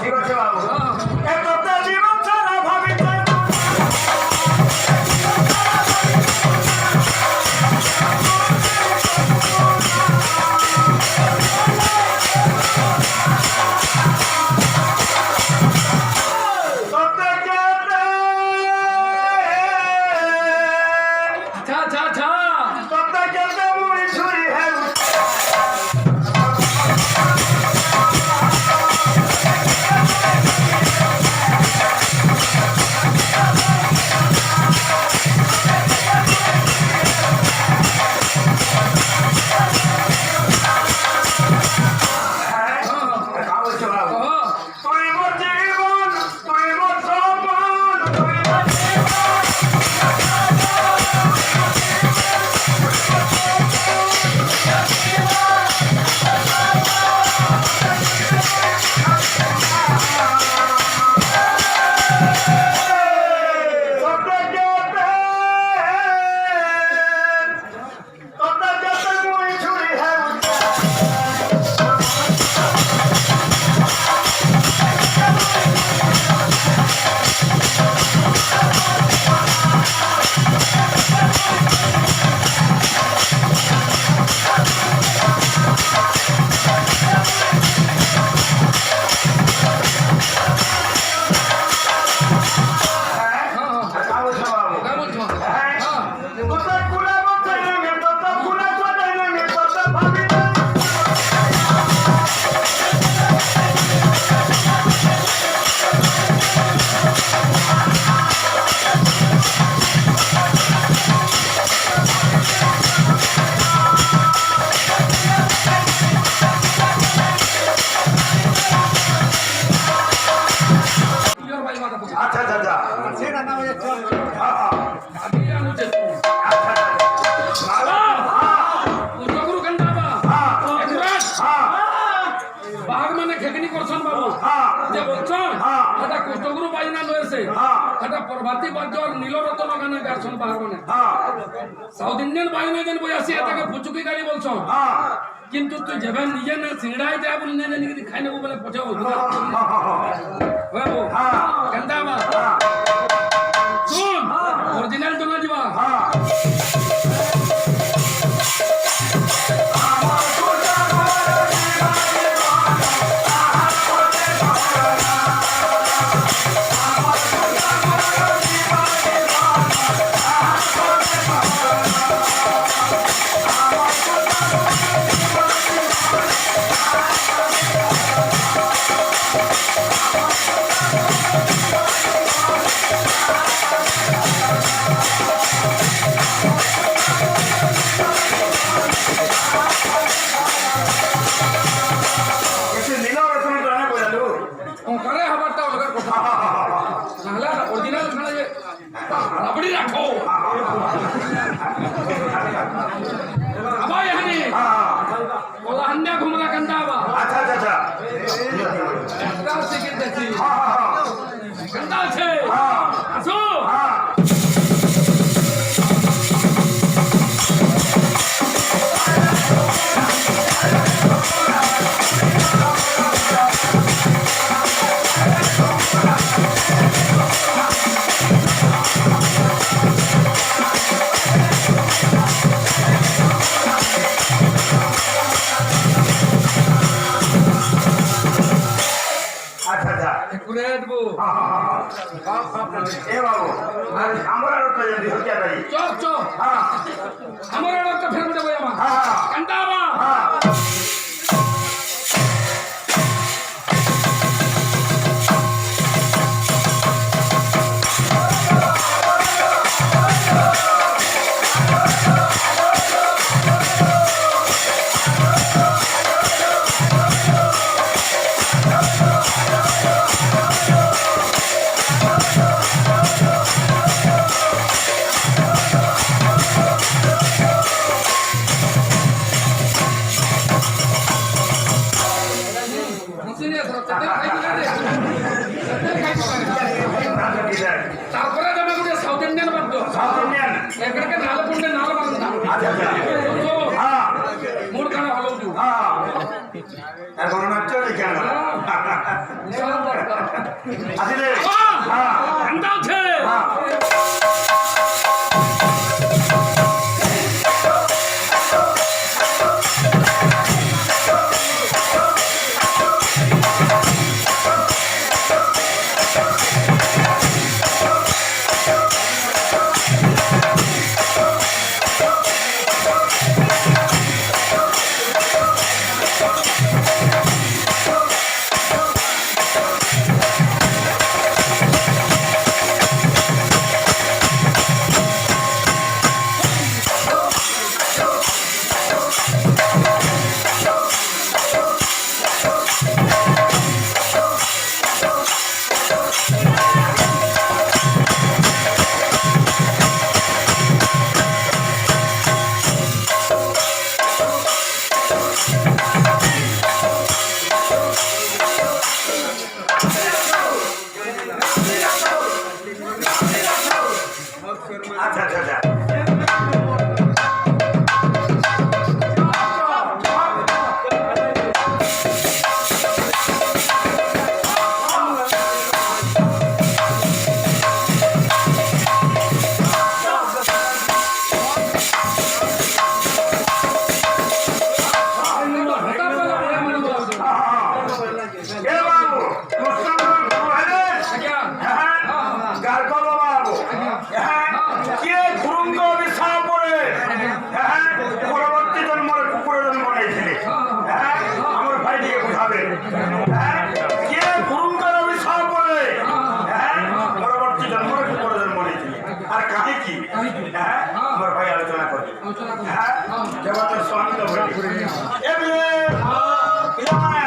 ঠিক আছে বাবু এতটা জীবন ছাড়া ভাবি আচ্ছা আচ্ছা বাঘ মানে খেকনি করছেন বাবু যে বলছেন এটা কুষ্ঠগুরু বাইনা লয়েছে এটা প্রভাতী বাদ্যর নীলরতন গানে গাছন বাঘ মানে সাউথ ইন্ডিয়ান বাইনা যেন বই আসি এটাকে ফুচুকি গাড়ি বলছেন কিন্তু তুই যেবে নিজে না সিংড়াই যা বলি না জানি খাই নেবো বলে পচাও বাবু কেনটা বা শুন অরিজিনাল জমা দিবা রাবড়ি রাখো আবার এখানে ওলাহান্না ঘুমরা কান্দাবা আচ্ছা আচ্ছা একটা সেকেন্ড দেখি কান্দা আছে আসো এ বাবু আমরা যদি হত্যা করি চপ চপ আমার একটা ফেরত দেবো আমার কান্দাবা তারপরে যাবে গোটে সাউথ ইন্ডিয়ান বাদ্য এখানে নাল পুন্ডে নাল বাজনা মোর কানে হলো এখন নাচ দেখে ଆସିଲେ ଏନ୍ତା ଅଛେ আচ্ছা আচ্ছা আচ্ছা এ বাবু কৃষ্ণগুরু মহারাজ ଆଜ୍ଞା গার্গল বাবু কে গুরুঙ্গ বিষয় পড়ে পরবর্তী জন্মরে কুকুরের জন্ম নেইছিলে আমার ভাইটিকে বুঝাবে কে গুরুঙ্গর বিষয় পড়ে পরবর্তী জন্মরে কুকুরের জন্ম নেইছিলে আর কাহে কি আমার ভাই আলোচনা করবে জগতের স্বামী তো বলি এ পিলাମାନେ